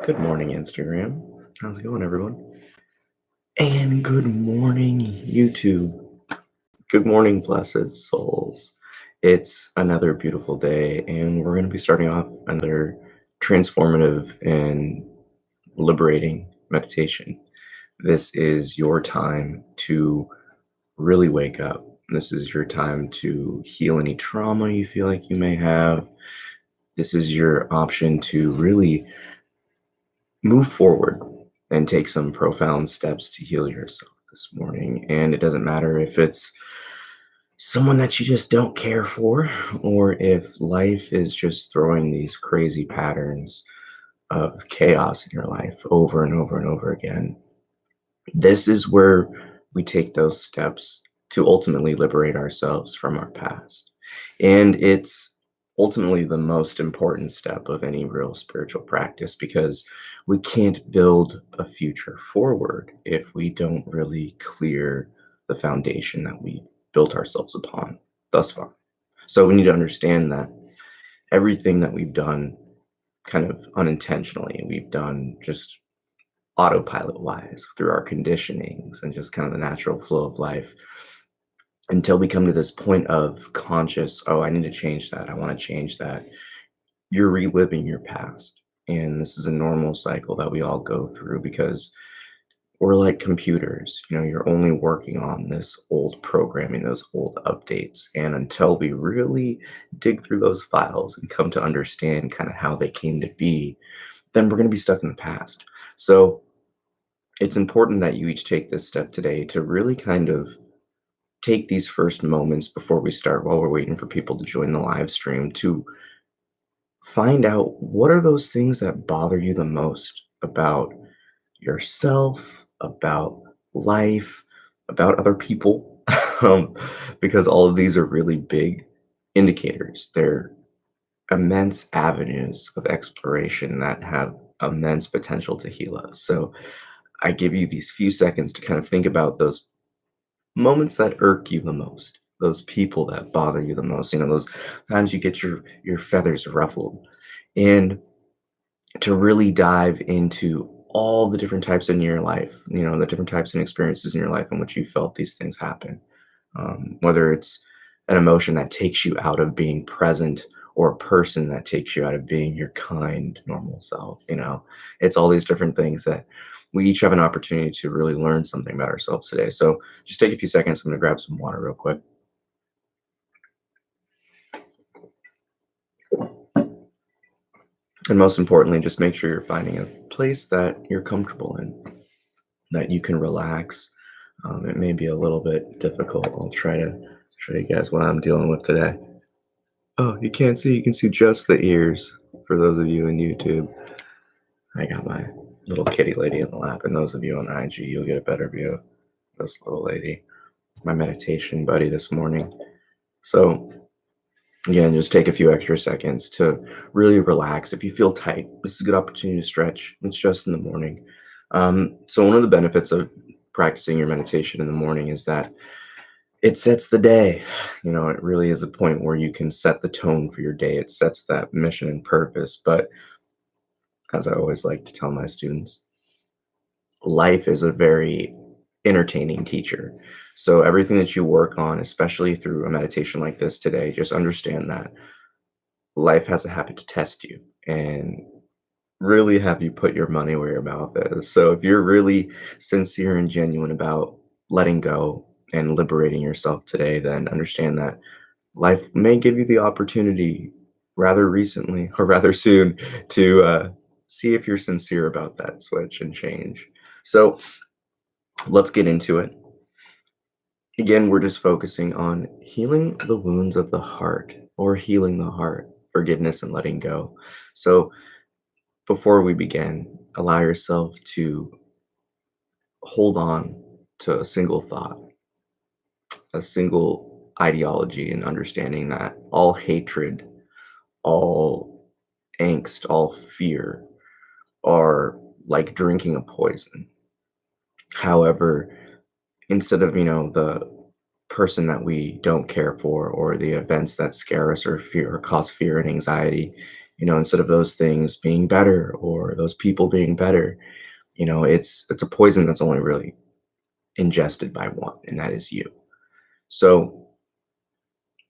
Good morning, Instagram. How's it going, everyone? And good morning, YouTube. Good morning, blessed souls. It's another beautiful day, and we're going to be starting off another transformative and liberating meditation. This is your time to really wake up. This is your time to heal any trauma you feel like you may have. This is your option to really move forward and take some profound steps to heal yourself this morning. And it doesn't matter if it's someone that you just don't care for, or if life is just throwing these crazy patterns of chaos in your life over and over and over again. This is where we take those steps to ultimately liberate ourselves from our past. And it's ultimately the most important step of any real spiritual practice because we can't build a future forward if we don't really clear the foundation that we built ourselves upon thus far. So we need to understand that everything that we've done kind of unintentionally, we've done just autopilot wise through our conditionings and just kind of the natural flow of life until we come to this point of conscious, oh, I need to change that. I want to change that. You're reliving your past. And this is a normal cycle that we all go through because we're like computers. You're only working on this old programming, those old updates. And until we really dig through those files and come to understand kind of how they came to be, then we're going to be stuck in the past. So it's important that you each take this step today to really kind of take these first moments before we start, while we're waiting for people to join the live stream, to find out what are those things that bother you the most about yourself, about life, about other people, because all of these are really big indicators. They're immense avenues of exploration that have immense potential to heal us. So I give you these few seconds to kind of think about those moments that irk you the most, those people that bother you the most, those times you get your feathers ruffled, and to really dive into all the different types in your life, the different types and experiences in your life in which you felt these things happen. Whether it's an emotion that takes you out of being present or a person that takes you out of being your kind, normal self. It's all these different things that we each have an opportunity to really learn something about ourselves today. So just take a few seconds. I'm going to grab some water real quick. And most importantly, just make sure you're finding a place that you're comfortable in, that you can relax. It may be a little bit difficult. I'll try to show you guys what I'm dealing with today. Oh, you can't see. You can see just the ears for those of you in YouTube. I got my little kitty lady in the lap, and those of you on IG, you'll get a better view of this little lady, my meditation buddy this morning. So again, just take a few extra seconds to really relax. If you feel tight, this is a good opportunity to stretch. It's just in the morning. So one of the benefits of practicing your meditation in the morning is that it sets the day. It really is a point where you can set the tone for your day. It sets that mission and purpose. But as I always like to tell my students, life is a very entertaining teacher. So everything that you work on, especially through a meditation like this today, just understand that life has a habit to test you and really have you put your money where your mouth is. So if you're really sincere and genuine about letting go and liberating yourself today, then understand that life may give you the opportunity rather recently or rather soon to see if you're sincere about that switch and change. So let's get into it. Again, we're just focusing on healing the wounds of the heart, or healing the heart, forgiveness and letting go. So before we begin, allow yourself to hold on to a single thought, a single ideology, and understanding that all hatred, all angst, all fear are like drinking a poison. However, instead of, the person that we don't care for, or the events that scare us or fear or cause fear and anxiety, instead of those things being better or or those people being better, it's a poison that's only really ingested by one, and that is you. So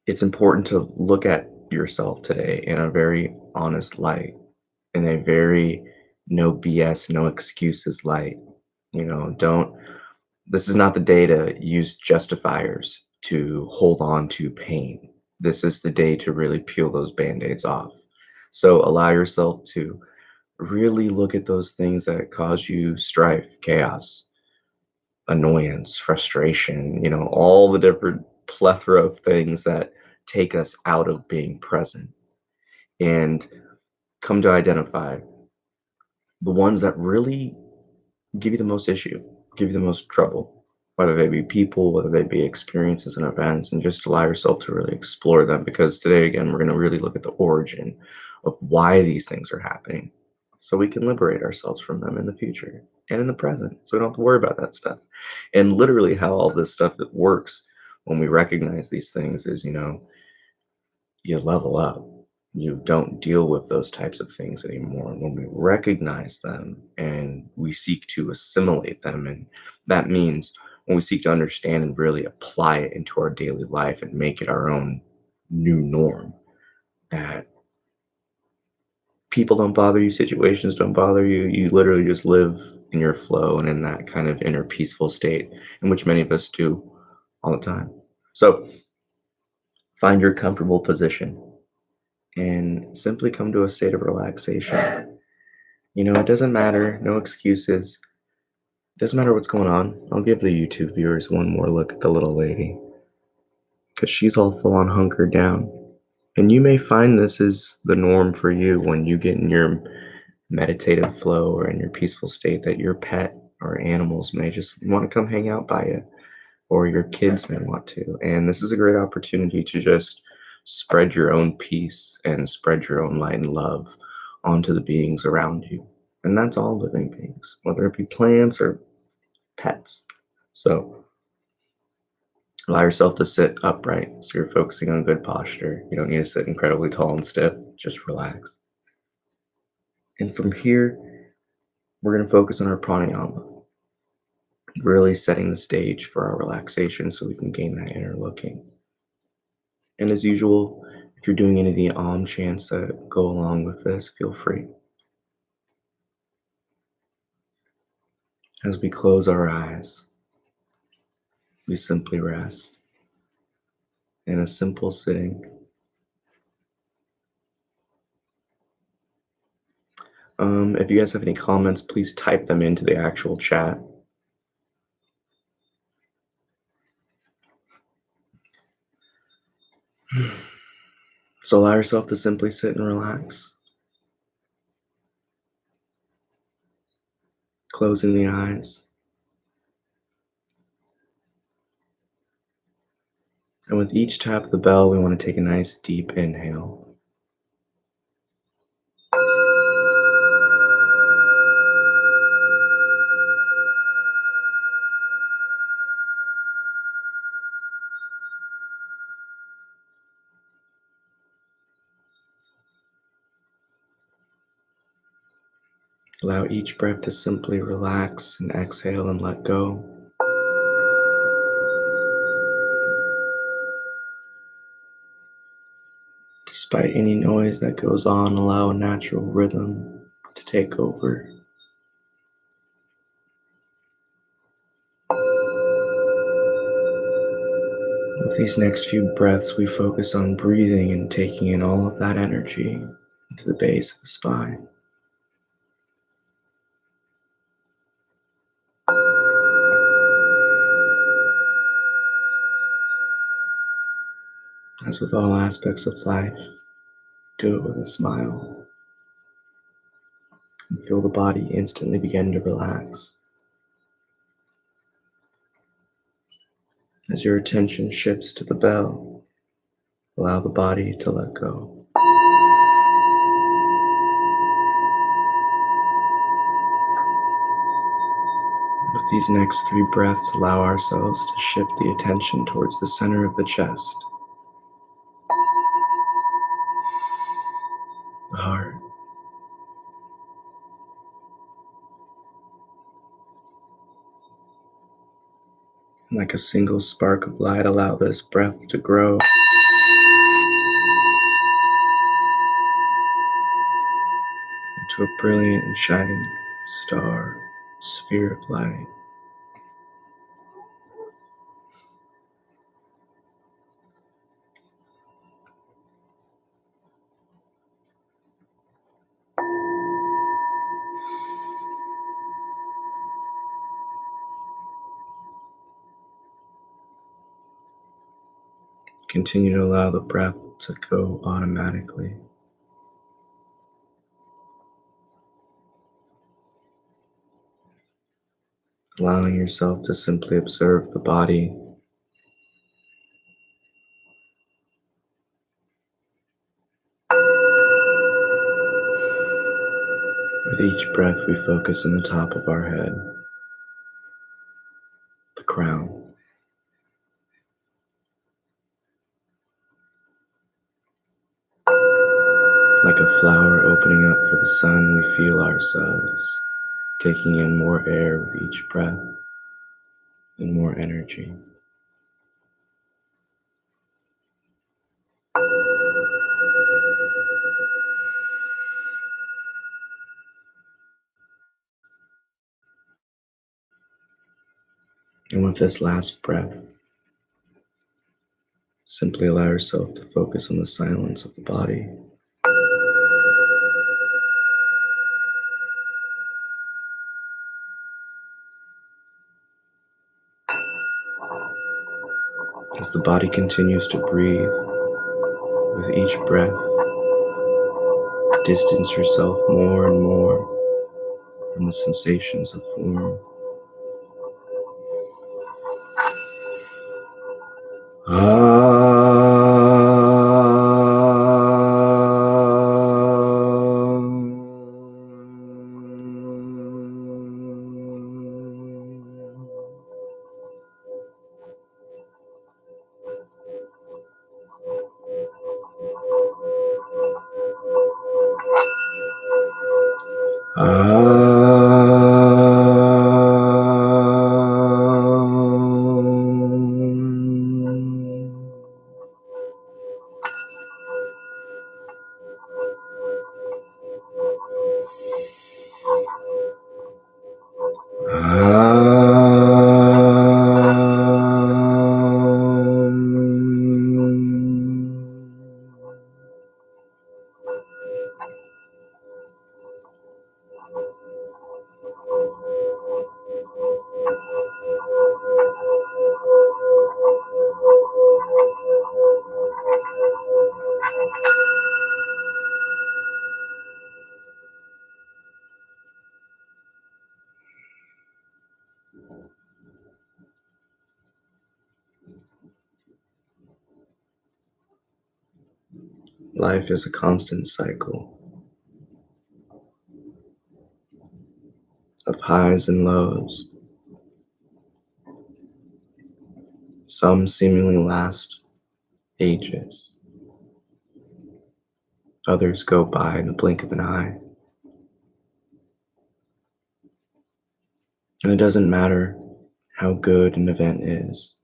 it's important to look at yourself today in a very honest light, in a very no BS, no excuses light. Don't This is not the day to use justifiers to hold on to pain. This is the day to really peel those band-aids off. So allow yourself to really look at those things that cause you strife, chaos, annoyance, frustration, all the different plethora of things that take us out of being present, and come to identify the ones that really give you the most issue, give you the most trouble, whether they be people, whether they be experiences and events, and just allow yourself to really explore them. Because today, again, we're going to really look at the origin of why these things are happening so we can liberate ourselves from them in the future and in the present, so we don't have to worry about that stuff. And literally how all this stuff that works when we recognize these things is, you level up. You don't deal with those types of things anymore. When we recognize them and we seek to assimilate them, and that means when we seek to understand and really apply it into our daily life and make it our own new norm, that people don't bother you, situations don't bother you. You literally just live in your flow and in that kind of inner peaceful state, in which many of us do all the time. So find your comfortable position and simply come to a state of relaxation. It doesn't matter, no excuses. It doesn't matter what's going on. I'll give the YouTube viewers one more look at the little lady, because she's all full on hunkered down. And you may find this is the norm for you when you get in your meditative flow or in your peaceful state, that your pet or animals may just want to come hang out by you, or your kids may want to. And this is a great opportunity to just spread your own peace and spread your own light and love onto the beings around you. And that's all living beings, whether it be plants or pets. So allow yourself to sit upright. So you're focusing on good posture. You don't need to sit incredibly tall and stiff. Just relax. And from here, we're going to focus on our pranayama, really setting the stage for our relaxation so we can gain that inner looking. And as usual, if you're doing any of the Om chants that go along with this, feel free. As we close our eyes, we simply rest in a simple sitting. If you guys have any comments, please type them into the actual chat. So allow yourself to simply sit and relax, closing the eyes. And with each tap of the bell, we want to take a nice deep inhale. Allow each breath to simply relax and exhale and let go. Despite any noise that goes on, allow a natural rhythm to take over. With these next few breaths, we focus on breathing and taking in all of that energy into the base of the spine. As with all aspects of life, do it with a smile and feel the body instantly begin to relax. As your attention shifts to the bell, allow the body to let go. With these next 3 breaths, allow ourselves to shift the attention towards the center of the chest, the heart, Like a single spark of light, allow this breath to grow into a brilliant and shining star, sphere of light. Continue to allow the breath to go automatically, allowing yourself to simply observe the body. With each breath, we focus on the top of our head, the crown. Like a flower opening up for the sun, we feel ourselves taking in more air with each breath and more energy. And with this last breath, simply allow yourself to focus on the silence of the body. As the body continues to breathe, with each breath, distance yourself more and more from the sensations of form. Life is a constant cycle of highs and lows. Some seemingly last ages. Others go by in the blink of an eye. And it doesn't matter how good an event is.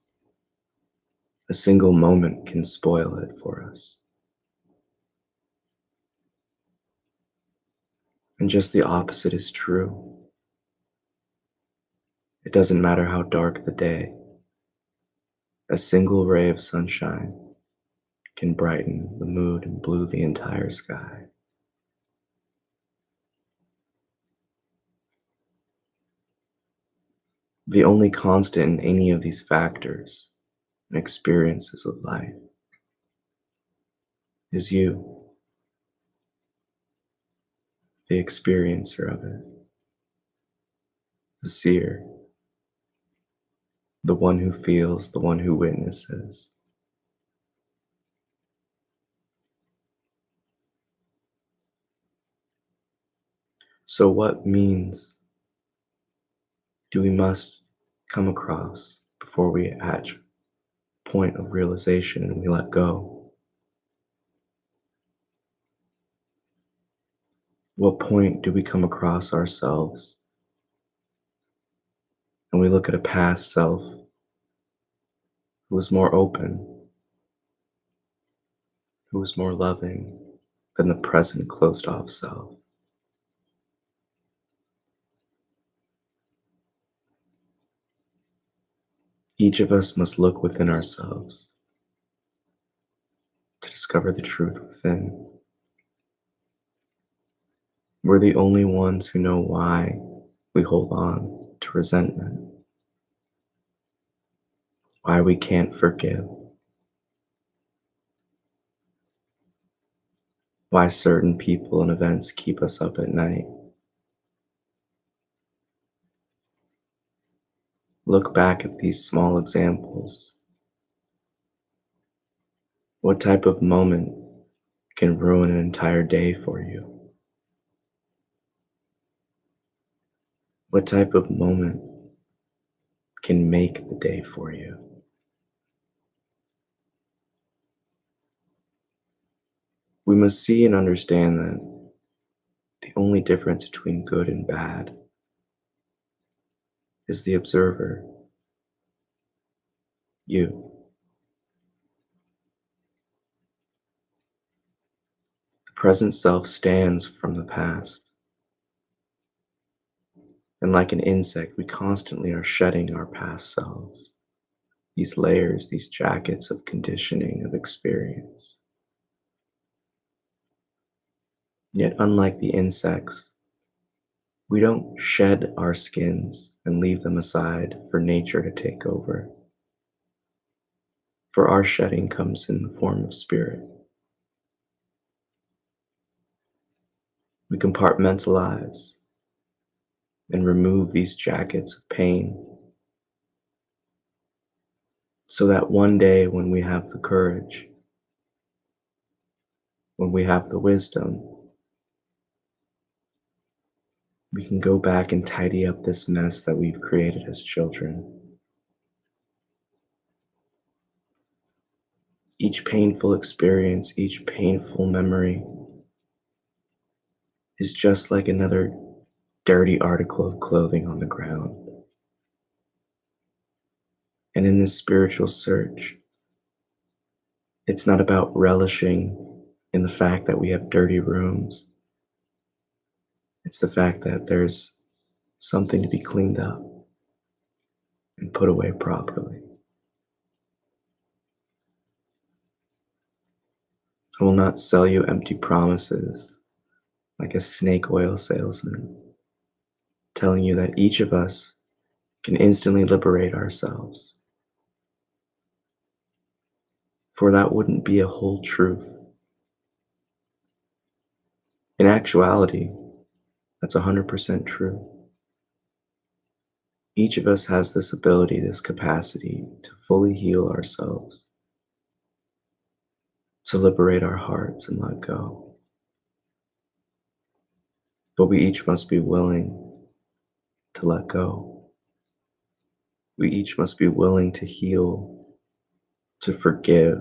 A single moment can spoil it for us. And just the opposite is true. It doesn't matter how dark the day. A single ray of sunshine can brighten the mood and blue the entire sky. The only constant in any of these factors and experiences of life is you, the experiencer of it, the seer, the one who feels, the one who witnesses. So what means do we must come across before we reach point of realization and we let go? What point do we come across ourselves and we look at a past self who was more open, who was more loving than the present closed off self. Each of us must look within ourselves to discover the truth within. We're the only ones who know why we hold on to resentment, why we can't forgive, why certain people and events keep us up at night. Look back at these small examples. What type of moment can ruin an entire day for you? What type of moment can make the day for you? We must see and understand that the only difference between good and bad is the observer, you. The present self stands from the past, and like an insect, we constantly are shedding our past selves, these layers, these jackets of conditioning, of experience. Yet, unlike the insects, we don't shed our skins and leave them aside for nature to take over. For our shedding comes in the form of spirit. We compartmentalize and remove these jackets of pain so that one day when we have the courage, when we have the wisdom, we can go back and tidy up this mess that we've created as children. Each painful experience, each painful memory is just like another dirty article of clothing on the ground. And in this spiritual search, it's not about relishing in the fact that we have dirty rooms. It's the fact that there's something to be cleaned up and put away properly. I will not sell you empty promises like a snake oil salesman, telling you that each of us can instantly liberate ourselves. For that wouldn't be a whole truth. In actuality, that's 100% true. Each of us has this ability, this capacity to fully heal ourselves, to liberate our hearts and let go. But we each must be willing to let go. We each must be willing to heal, to forgive,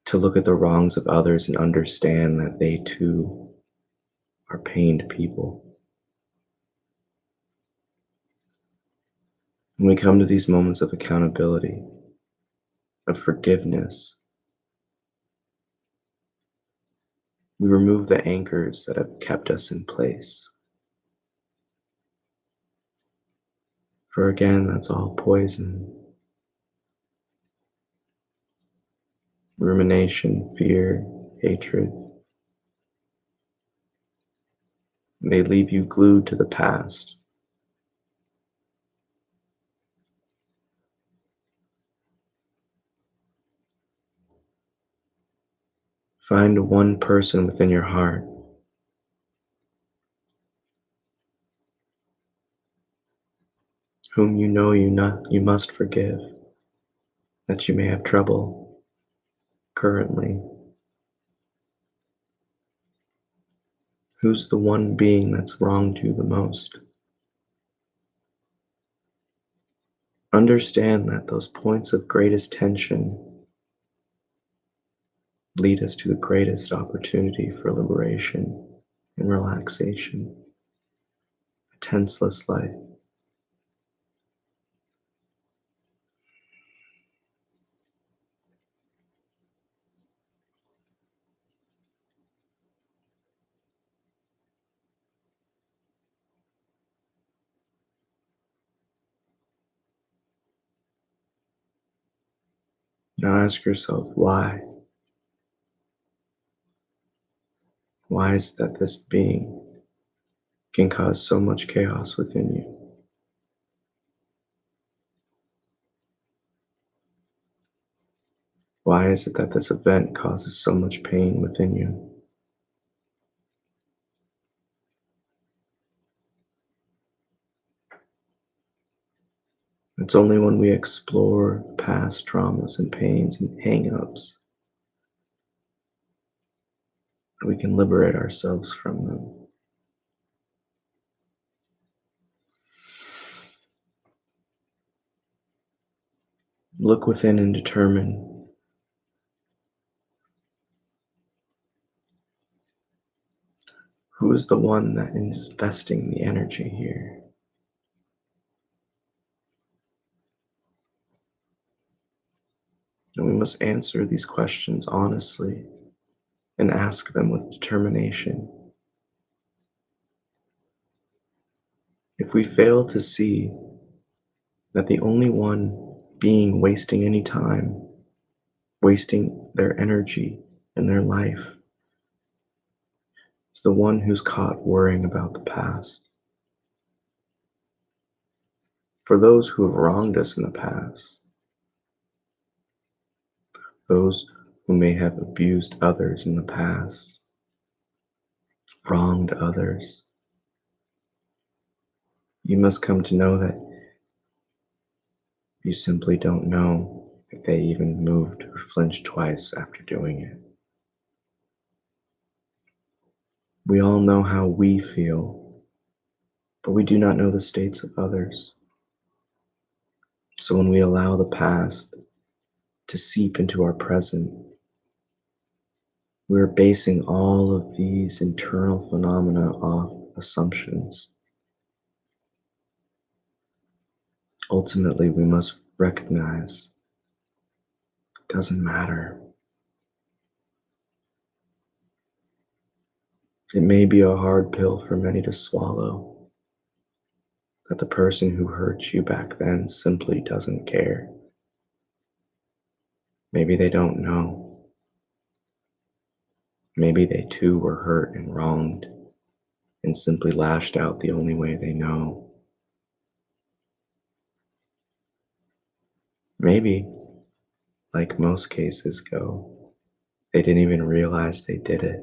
to look at the wrongs of others and understand that they too are pained people. When we come to these moments of accountability, of forgiveness, we remove the anchors that have kept us in place. For again, that's all poison. Rumination, fear, hatred. They leave you glued to the past. Find one person within your heart whom you know you must forgive, that you may have trouble currently. Who's the one being that's wronged you the most? Understand that those points of greatest tension lead us to the greatest opportunity for liberation and relaxation, a tenseless life. Now ask yourself why. Why is it that this being can cause so much chaos within you? Why is it that this event causes so much pain within you? It's only when we explore past traumas and pains and hang-ups that we can liberate ourselves from them. Look within and determine who is the one that is investing the energy here. And we must answer these questions honestly and ask them with determination. If we fail to see that the only one being wasting any time, wasting their energy and their life, is the one who's caught worrying about the past. For those who have wronged us in the past, those who may have abused others in the past, wronged others, you must come to know that you simply don't know if they even moved or flinched twice after doing it. We all know how we feel, but we do not know the states of others. So when we allow the past to seep into our present, we're basing all of these internal phenomena off assumptions. Ultimately, we must recognize it doesn't matter. It may be a hard pill for many to swallow, that the person who hurt you back then simply doesn't care. Maybe they don't know. Maybe they too were hurt and wronged and simply lashed out the only way they know. Maybe, like most cases go, they didn't even realize they did it.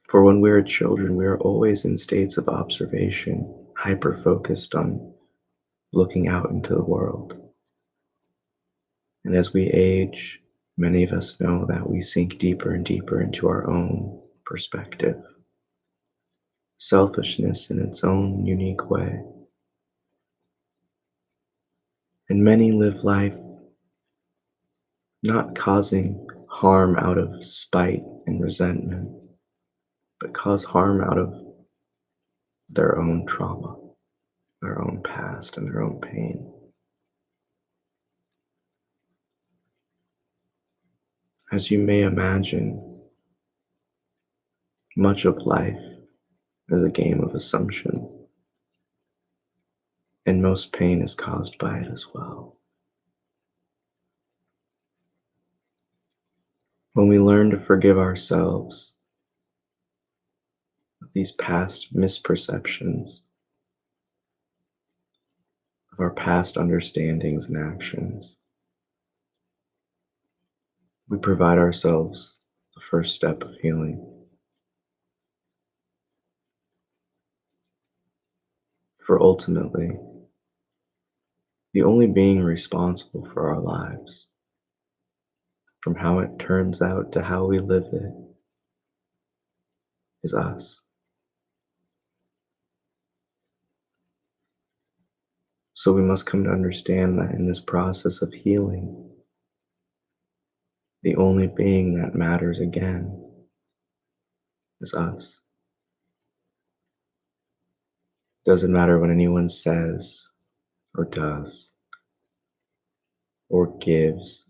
For when we are children, we are always in states of observation, hyper-focused on looking out into the world. And as we age, many of us know that we sink deeper and deeper into our own perspective, selfishness in its own unique way. And many live life not causing harm out of spite and resentment, but cause harm out of their own trauma, their own past, and their own pain. As you may imagine, much of life is a game of assumption, and most pain is caused by it as well. When we learn to forgive ourselves of these past misperceptions, of our past understandings and actions, we provide ourselves the first step of healing. For ultimately, the only being responsible for our lives, from how it turns out to how we live it, is us. So we must come to understand that in this process of healing, the only being that matters again is us. Doesn't matter what anyone says or does or gives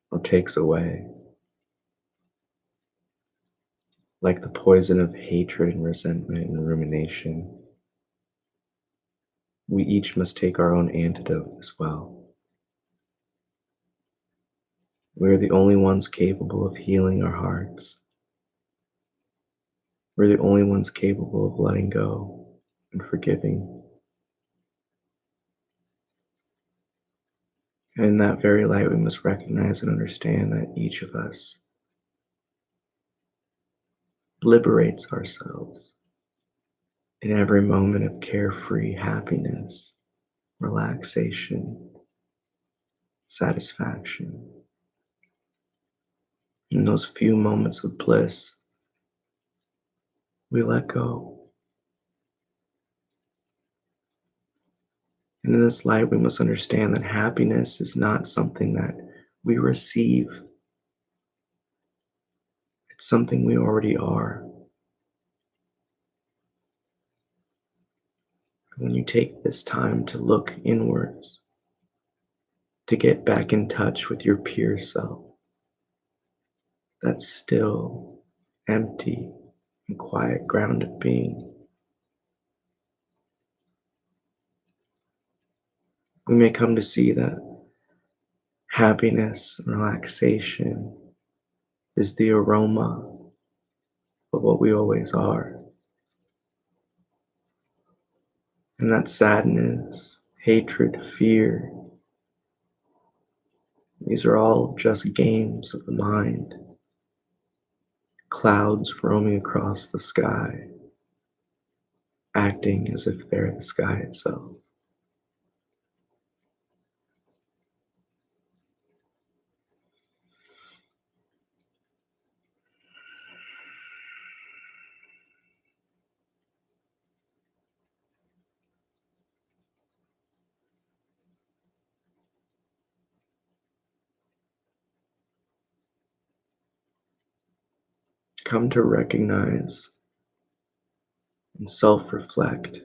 or takes away. Like the poison of hatred and resentment and rumination, we each must take our own antidote as well. We're the only ones capable of healing our hearts. We're the only ones capable of letting go and forgiving. And in that very light, we must recognize and understand that each of us liberates ourselves in every moment of carefree happiness, relaxation, satisfaction. In those few moments of bliss, we let go. And in this light, we must understand that happiness is not something that we receive. It's something we already are. When you take this time to look inwards, to get back in touch with your pure self, that still, empty, and quiet ground of being, we may come to see that happiness and relaxation is the aroma of what we always are. And that sadness, hatred, fear, these are all just games of the mind, clouds roaming across the sky, acting as if they're the sky itself. Come to recognize and self-reflect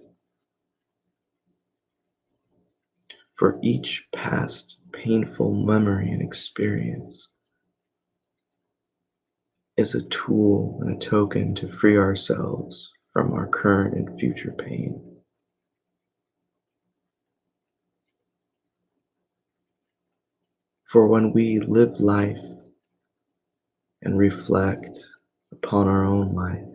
for each past painful memory and experience is a tool and a token to free ourselves from our current and future pain. For when we live life and reflect upon our own life,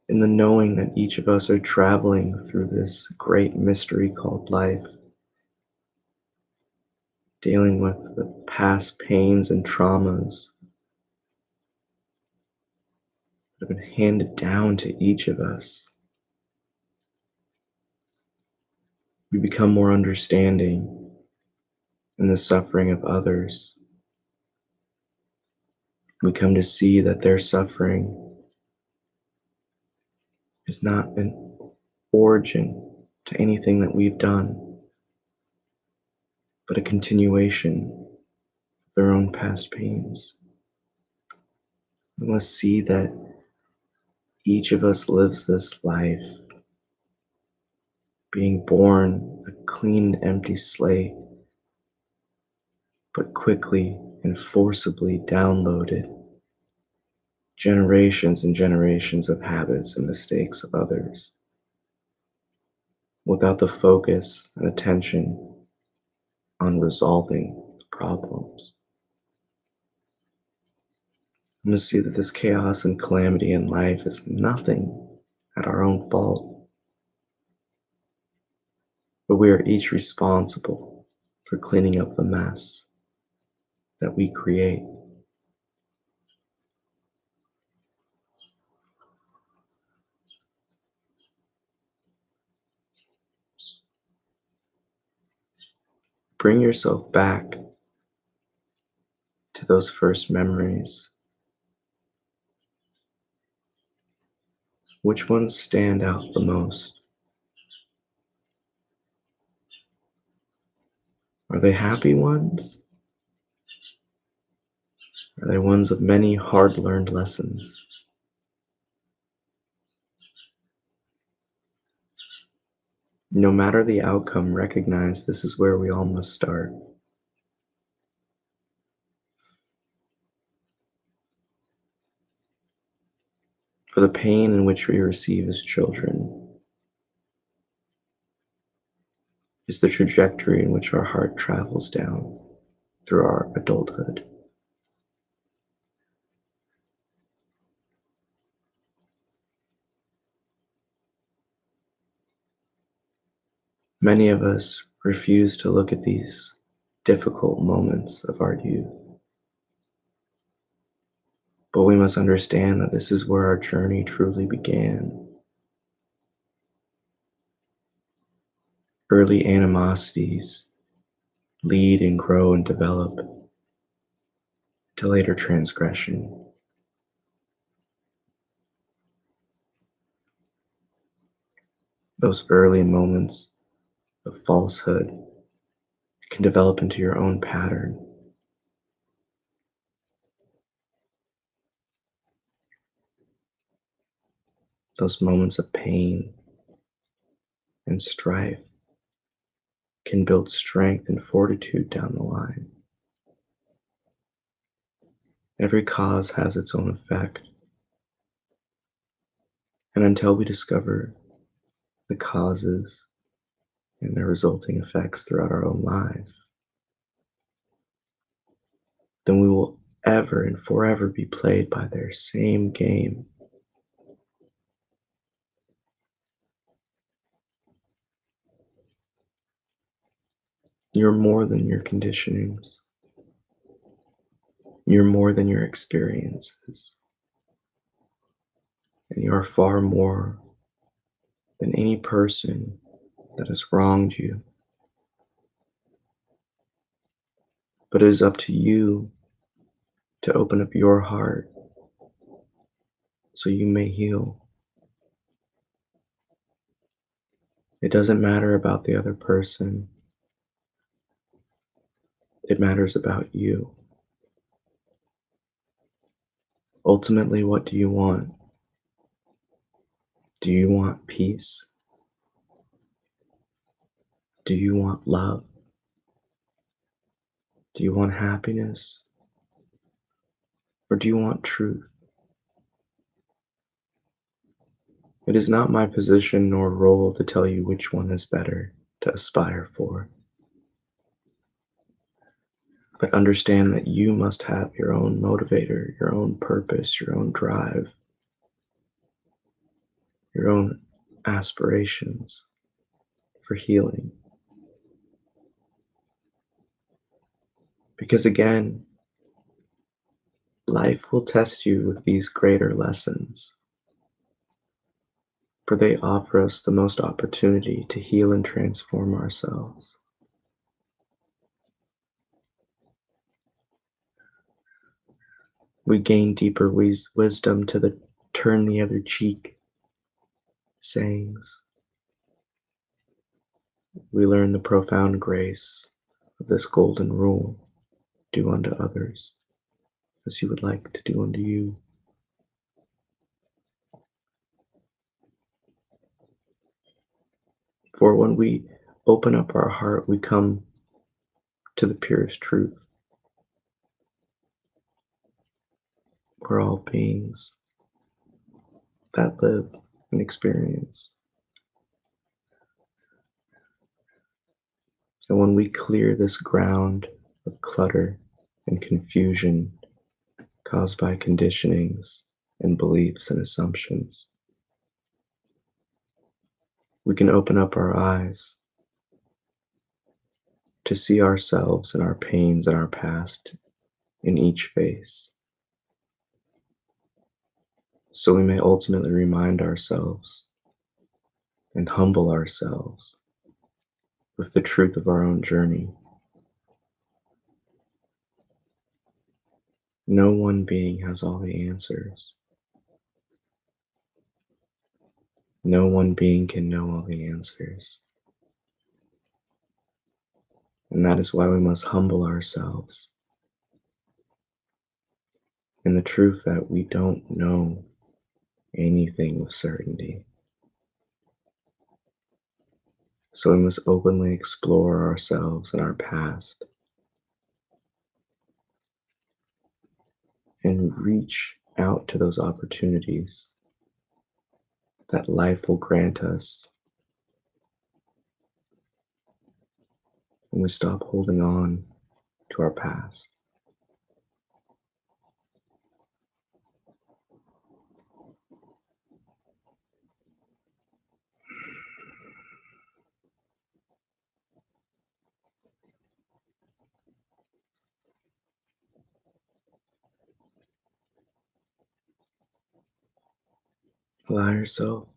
in the knowing that each of us are traveling through this great mystery called life, dealing with the past pains and traumas that have been handed down to each of us, we become more understanding in the suffering of others. We come to see that their suffering is not an origin to anything that we've done, but a continuation of their own past pains. We must see that each of us lives this life being born a clean, empty slate, but quickly and forcibly downloaded generations and generations of habits and mistakes of others without the focus and attention on resolving the problems. We must see that this chaos and calamity in life is nothing at our own fault, but we are each responsible for cleaning up the mess that we create. Bring yourself back to those first memories. Which ones stand out the most? Are they happy ones? Are they ones of many hard-learned lessons? No matter the outcome, recognize this is where we all must start. For the pain in which we receive as children is the trajectory in which our heart travels down through our adulthood. Many of us refuse to look at these difficult moments of our youth, but we must understand that this is where our journey truly began. Early animosities lead and grow and develop to later transgression. Those early moments of falsehood can develop into your own pattern. Those moments of pain and strife can build strength and fortitude down the line. Every cause has its own effect. And until we discover the causes and their resulting effects throughout our own life, then we will ever and forever be played by their same game. You're more than your conditionings. You're more than your experiences. And you are far more than any person that has wronged you. But it is up to you to open up your heart so you may heal. It doesn't matter about the other person. It matters about you. Ultimately, what do you want? Do you want peace? Do you want love? Do you want happiness? Or do you want truth? It is not my position nor role to tell you which one is better to aspire for. But understand that you must have your own motivator, your own purpose, your own drive, your own aspirations for healing. Because again, life will test you with these greater lessons, for they offer us the most opportunity to heal and transform ourselves. We gain deeper wisdom to the turn the other cheek sayings. We learn the profound grace of this golden rule: do unto others as you would like to do unto you. For when we open up our heart, we come to the purest truth. We're all beings that live and experience. And when we clear this ground of clutter and confusion caused by conditionings and beliefs and assumptions, we can open up our eyes to see ourselves and our pains and our past in each face, so we may ultimately remind ourselves and humble ourselves with the truth of our own journey. No one being has all the answers. No one being can know all the answers. And that is why we must humble ourselves in the truth that we don't know anything with certainty. So we must openly explore ourselves and our past and reach out to those opportunities that life will grant us when we stop holding on to our past. Allow yourself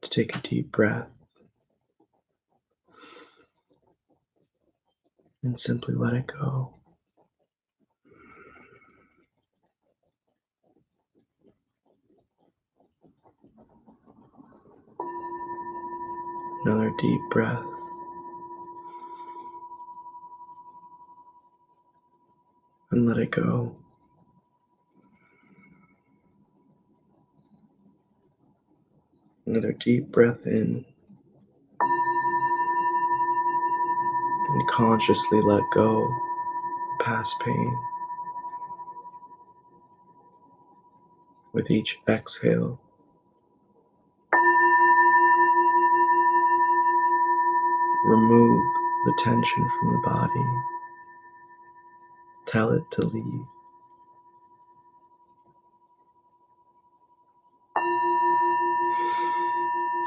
to take a deep breath and simply let it go. Another deep breath. And let it go. Another deep breath in. And consciously let go of past pain. With each exhale, remove the tension from the body. Tell it to leave.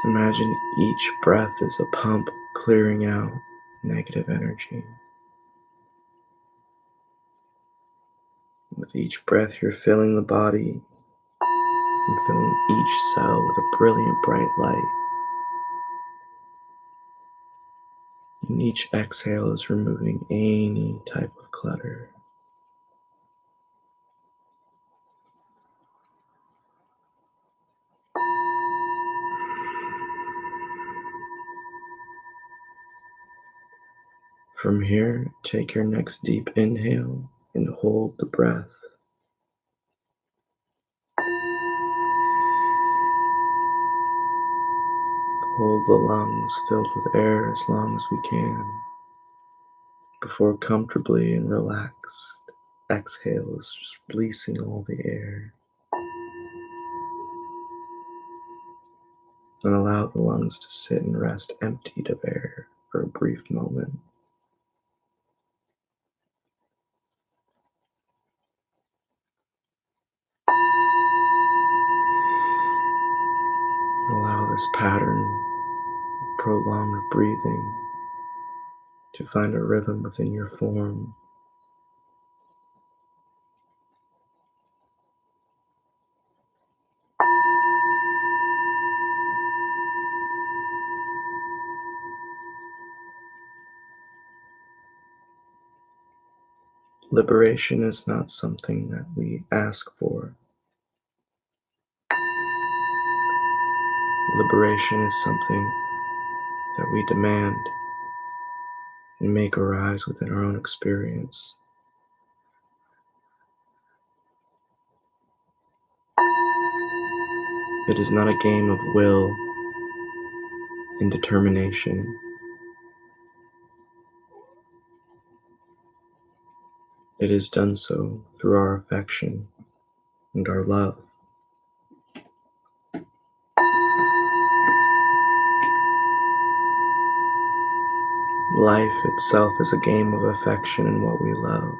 Imagine each breath is a pump clearing out negative energy. With each breath, you're filling the body and filling each cell with a brilliant bright light. And each exhale is removing any type of clutter. From here, take your next deep inhale and hold the breath. Hold the lungs filled with air as long as we can. Before comfortably and relaxed exhales, just releasing all the air. And allow the lungs to sit and rest emptied of air for a brief moment. Allow this pattern of prolonged breathing to find a rhythm within your form. Liberation is not something that we ask for. Liberation is something that we demand and make arise within our own experience. It is not a game of will and determination. It is done so through our affection and our love. Life itself is a game of affection and what we love.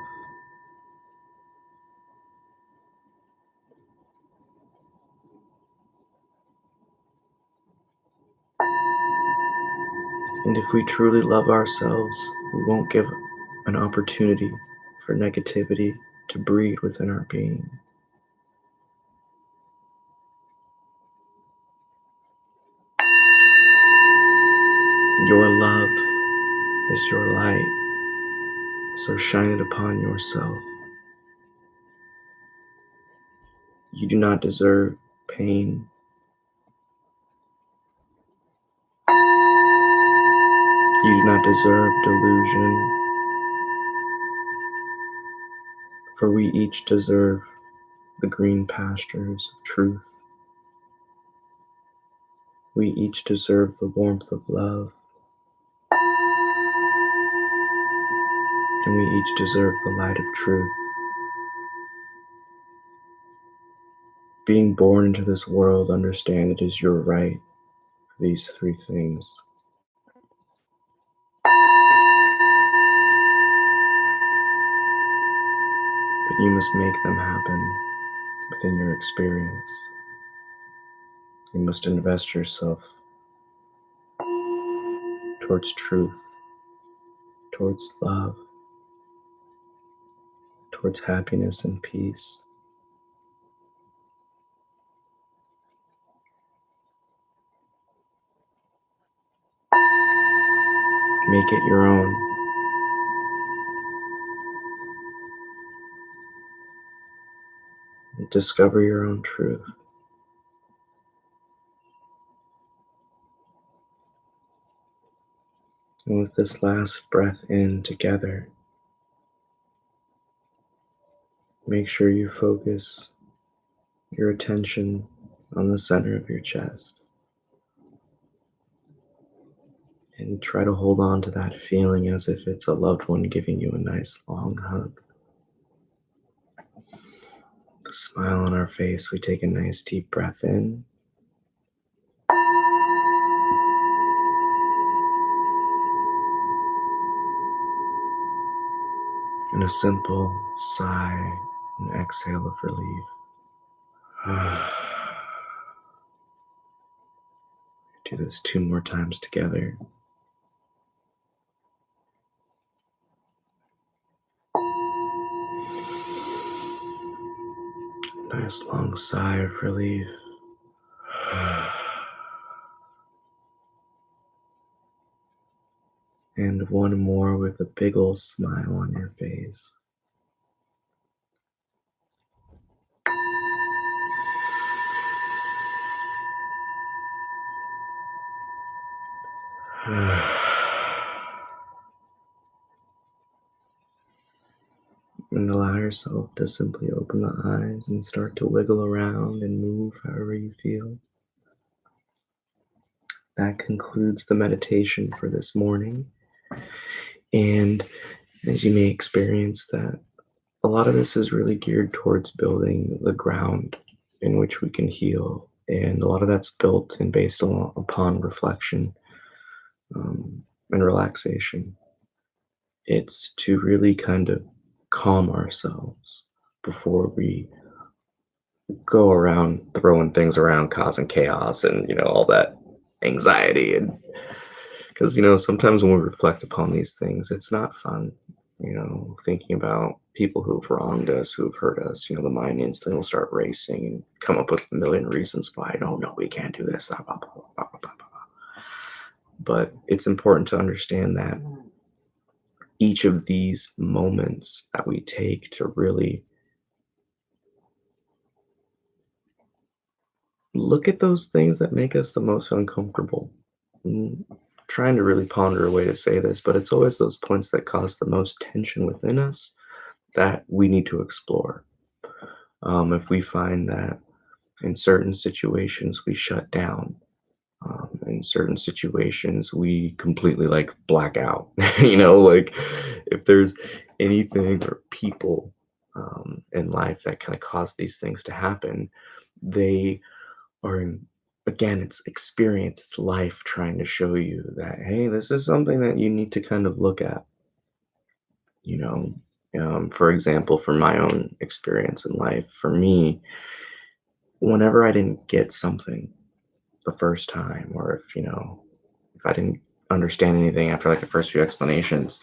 And if we truly love ourselves, we won't give an opportunity for negativity to breed within our being. Your love is your light, so shine it upon yourself. You do not deserve pain. You do not deserve delusion, for we each deserve the green pastures of truth. We each deserve the warmth of love, and we each deserve the light of truth. Being born into this world, understand it is your right for these three things. but you must make them happen within your experience. You must invest yourself towards truth, towards love, towards happiness and peace. Make it your own. Discover your own truth. And with this last breath in together, make sure you focus your attention on the center of your chest. And try to hold on to that feeling as if it's a loved one giving you a nice long hug. With a smile on our face, we take a nice deep breath in. And a simple sigh and exhale of relief. Do this 2 more times together. Nice long sigh of relief. And one more with a big ol' smile on your face. And allow yourself to simply open the eyes and start to wiggle around and move however you feel. That concludes the meditation for this morning. And as you may experience that, a lot of this is really geared towards building the ground in which we can heal. And a lot of that's built and based upon reflection and relaxation. It's to really kind of calm ourselves before we go around throwing things around, causing chaos and, all that anxiety. And because, sometimes when we reflect upon these things, it's not fun, thinking about people who've wronged us, who've hurt us. The mind instantly will start racing and come up with a million reasons why, no, we can't do this, blah, blah, blah, blah, blah, blah, blah. But it's important to understand that each of these moments that we take to really look at those things that make us the most uncomfortable. I'm trying to really ponder a way to say this, but it's always those points that cause the most tension within us that we need to explore. If we find that in certain situations we shut down, in certain situations we completely black out, like if there's anything or people in life that kind of cause these things to happen, they or again, it's experience, it's life trying to show you that, hey, this is something that you need to kind of look at. For example, for my own experience in life, for me, whenever I didn't get something the first time, or if I didn't understand anything after the first few explanations,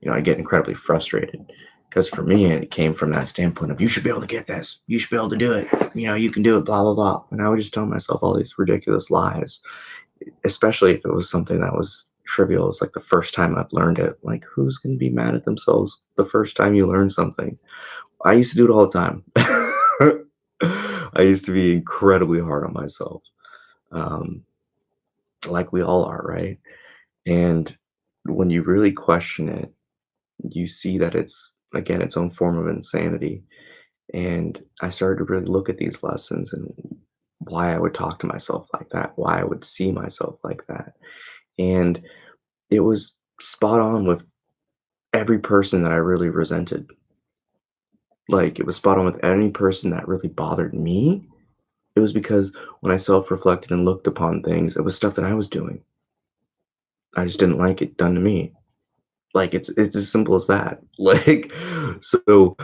I get incredibly frustrated. Because for me, it came from that standpoint of, you should be able to get this. You should be able to do it. You can do it, blah, blah, blah. And I would just tell myself all these ridiculous lies, especially if it was something that was trivial. It's the first time I've learned it. Who's going to be mad at themselves the first time you learn something? I used to do it all the time. I used to be incredibly hard on myself. Like we all are, right? And when you really question it, you see that it's, again, its own form of insanity. And I started to really look at these lessons and why I would talk to myself like that, why I would see myself like that. And it was spot on with every person that I really resented. It was spot on with any person that really bothered me. It was because when I self-reflected and looked upon things, it was stuff that I was doing. I just didn't like it done to me. It's as simple as that. So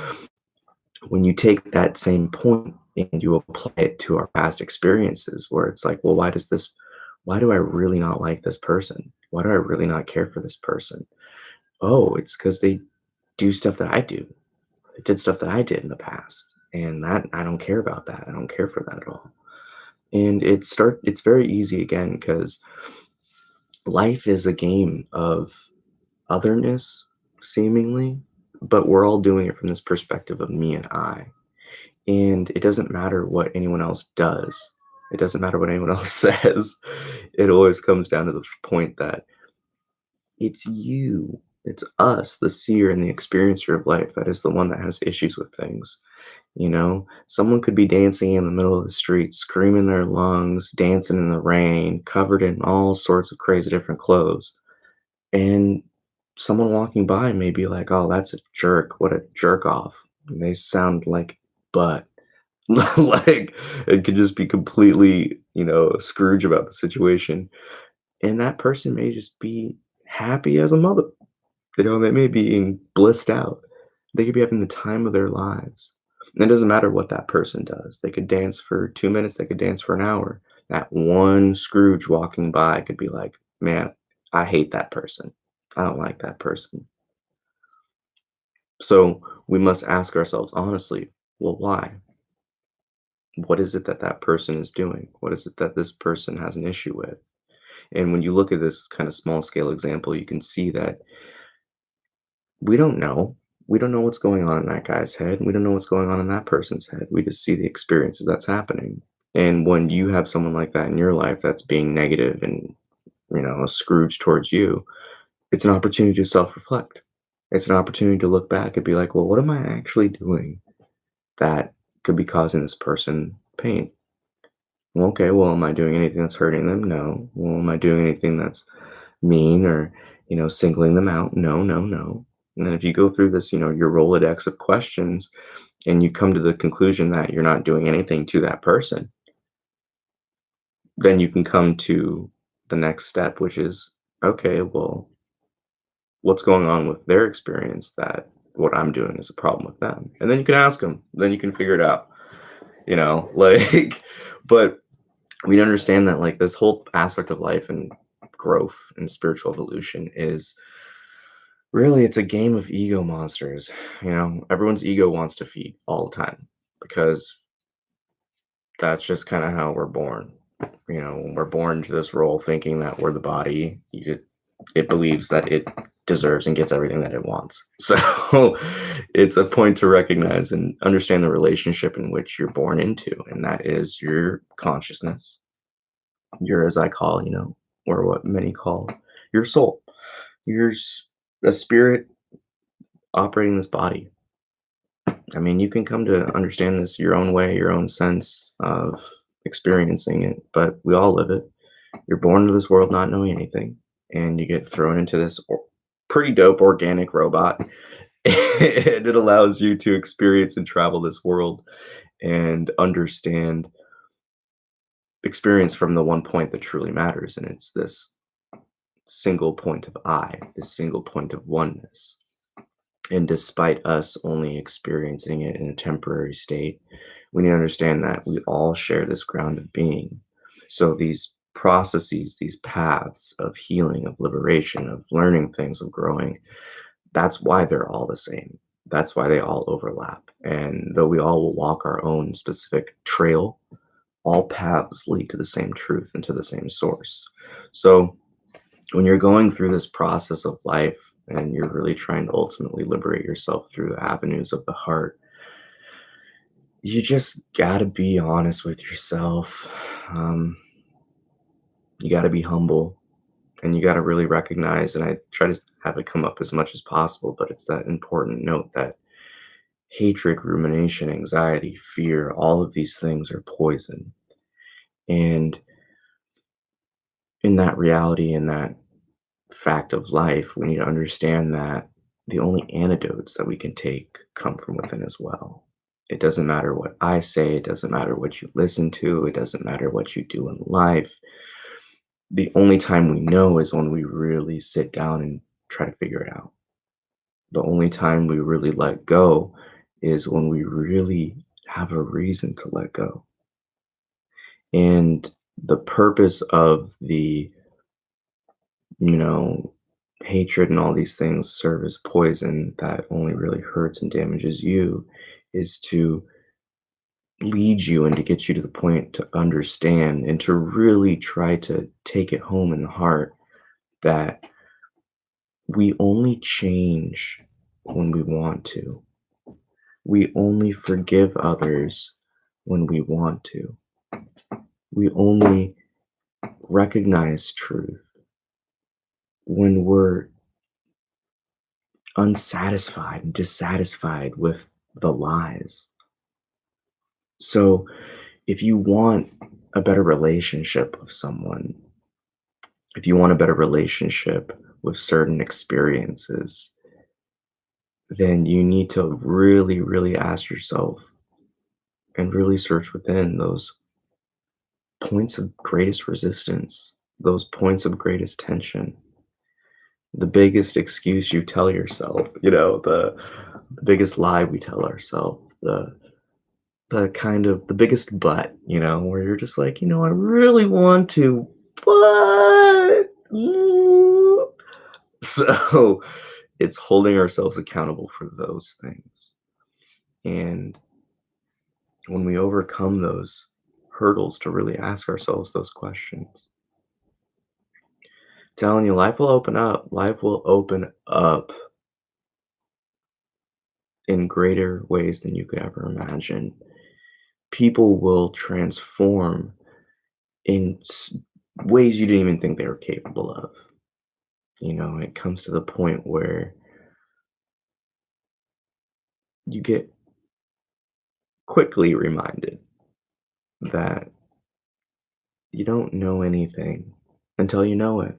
when you take that same point and you apply it to our past experiences, where it's like, well, why do I really not like this person? Why do I really not care for this person? Oh, it's because they do stuff that I do. They did stuff that I did in the past. And that I don't care about that. I don't care for that at all. And it's very easy again because life is a game of otherness, seemingly, but we're all doing it from this perspective of me and I. And it doesn't matter what anyone else does. It doesn't matter what anyone else says. It always comes down to the point that it's you, it's us, the seer and the experiencer of life, that is the one that has issues with things. Someone could be dancing in the middle of the street, screaming their lungs, dancing in the rain, covered in all sorts of crazy different clothes. And someone walking by may be like, oh, that's a jerk. What a jerk off. And they sound like butt. Like it could just be completely, Scrooge about the situation. And that person may just be happy as a mother. They may be being blissed out. They could be having the time of their lives. And it doesn't matter what that person does. They could dance for 2 minutes, they could dance for an hour. That one Scrooge walking by could be like, man, I hate that person. I don't like that person. So we must ask ourselves honestly, well, why? What is it that that person is doing? What is it that this person has an issue with? And when you look at this kind of small scale example, you can see that we don't know. We don't know what's going on in that guy's head. We don't know what's going on in that person's head. We just see the experiences that's happening. And when you have someone like that in your life that's being negative and, a Scrooge towards you, it's an opportunity to self reflect. It's an opportunity to look back and be like, well, what am I actually doing that could be causing this person pain? Well, okay, well, am I doing anything that's hurting them? No. Well, am I doing anything that's mean or, singling them out? No, no, no. And then if you go through this, your Rolodex of questions and you come to the conclusion that you're not doing anything to that person, then you can come to the next step, which is, okay, well, what's going on with their experience that what I'm doing is a problem with them? And then you can ask them, then you can figure it out, like, but we understand that like this whole aspect of life and growth and spiritual evolution is really it's a game of ego monsters. Everyone's ego wants to feed all the time because that's just kind of how we're born. When we're born into this role thinking that we're the body, it believes that it deserves and gets everything that it wants. So it's a point to recognize and understand the relationship in which you're born into, and that is your consciousness, your, as I call, or what many call your soul. You're a spirit operating this body. I mean, you can come to understand this your own way, your own sense of experiencing it, but we all live it. You're born into this world not knowing anything, and you get thrown into this pretty dope organic robot. And it allows you to experience and travel this world and understand experience from the one point that truly matters. And it's this single point of I, this single point of oneness. And despite us only experiencing it in a temporary state, we need to understand that we all share this ground of being. So these processes, these paths of healing, of liberation, of learning things, of growing, that's why they're all the same. That's why they all overlap. And though we all will walk our own specific trail, all paths lead to the same truth and to the same source. So when you're going through this process of life and you're really trying to ultimately liberate yourself through the avenues of the heart, you just got to be honest with yourself. You got to be humble, and you got to really recognize, and I try to have it come up as much as possible, but it's that important note that hatred, rumination, anxiety, fear, all of these things are poison. And in that reality, in that fact of life, we need to understand that the only antidotes that we can take come from within as well. It doesn't matter what I say, it doesn't matter what you listen to, it doesn't matter what you do in life. The only time we know is when we really sit down and try to figure it out. The only time we really let go is when we really have a reason to let go. And the purpose of the, you know, hatred and all these things serve as poison that only really hurts and damages you is to lead you and to get you to the point to understand and to really try to take it home in the heart that we only change when we want to. We only forgive others when we want to. We only recognize truth when we're unsatisfied and dissatisfied with the lies. So, if you want a better relationship with someone, if you want a better relationship with certain experiences, then you need to really, really ask yourself and really search within those points of greatest resistance, those points of greatest tension, the biggest excuse you tell yourself, the biggest lie we tell ourselves, the kind of the biggest but, where you're just like, I really want to, but so it's holding ourselves accountable for those things. And when we overcome those hurdles to really ask ourselves those questions, telling you life will open up. Life will open up in greater ways than you could ever imagine. People will transform in ways you didn't even think they were capable of. It comes to the point where you get quickly reminded that you don't know anything until you know it.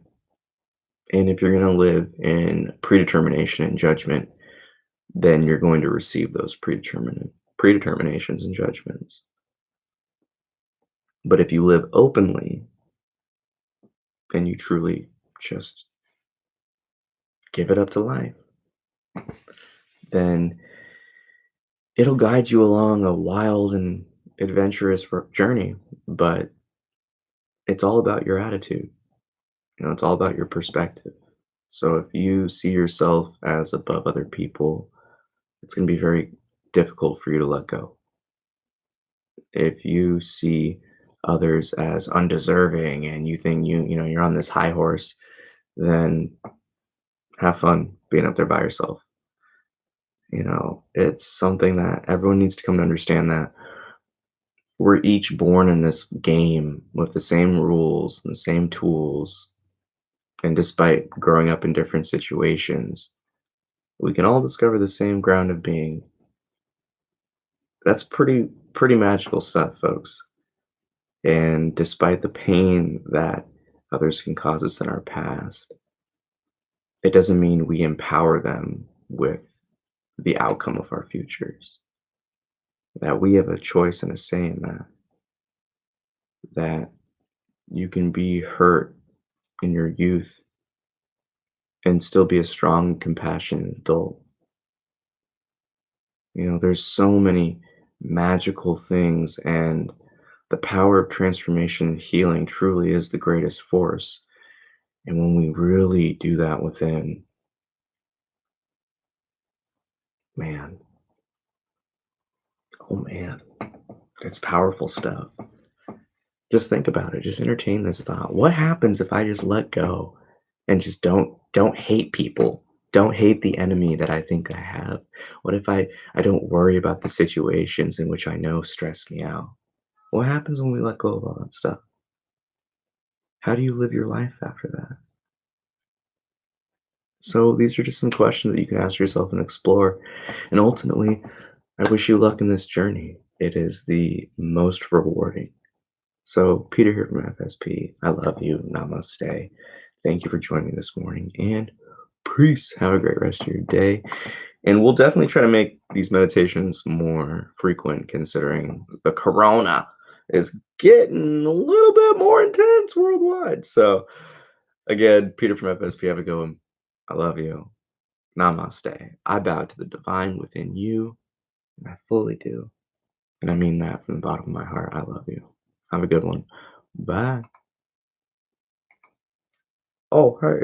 And if you're going to live in predetermination and judgment, then you're going to receive those predeterminations and judgments. But if you live openly and you truly just give it up to life, then it'll guide you along a wild and adventurous journey. But it's all about your attitude. It's all about your perspective. So if you see yourself as above other people, it's going to be very difficult for you to let go. If you see others as undeserving and you think you're on this high horse, then have fun being up there by yourself. It's something that everyone needs to come to understand, that we're each born in this game with the same rules and the same tools. And despite growing up in different situations, we can all discover the same ground of being. That's pretty magical stuff, folks. And despite the pain that others can cause us in our past, it doesn't mean we empower them with the outcome of our futures. That we have a choice and a say in that you can be hurt in your youth and still be a strong, compassionate adult. There's so many magical things, and the power of transformation and healing truly is the greatest force. And when we really do that within, man, oh man, it's powerful stuff. Just think about it. Just entertain this thought. What happens if I just let go and just don't hate people? Don't hate the enemy that I think I have. What if I don't worry about the situations in which I know stress me out? What happens when we let go of all that stuff? How do you live your life after that? So these are just some questions that you can ask yourself and explore. And ultimately, I wish you luck in this journey. It is the most rewarding. So, Peter here from FSP. I love you. Namaste. Thank you for joining me this morning. And peace. Have a great rest of your day. And we'll definitely try to make these meditations more frequent, considering the corona is getting a little bit more intense worldwide. So, again, Peter from FSP. Have a good one. I love you. Namaste. I bow to the divine within you. I fully do. And I mean that from the bottom of my heart. I love you. Have a good one. Bye. Oh, hey.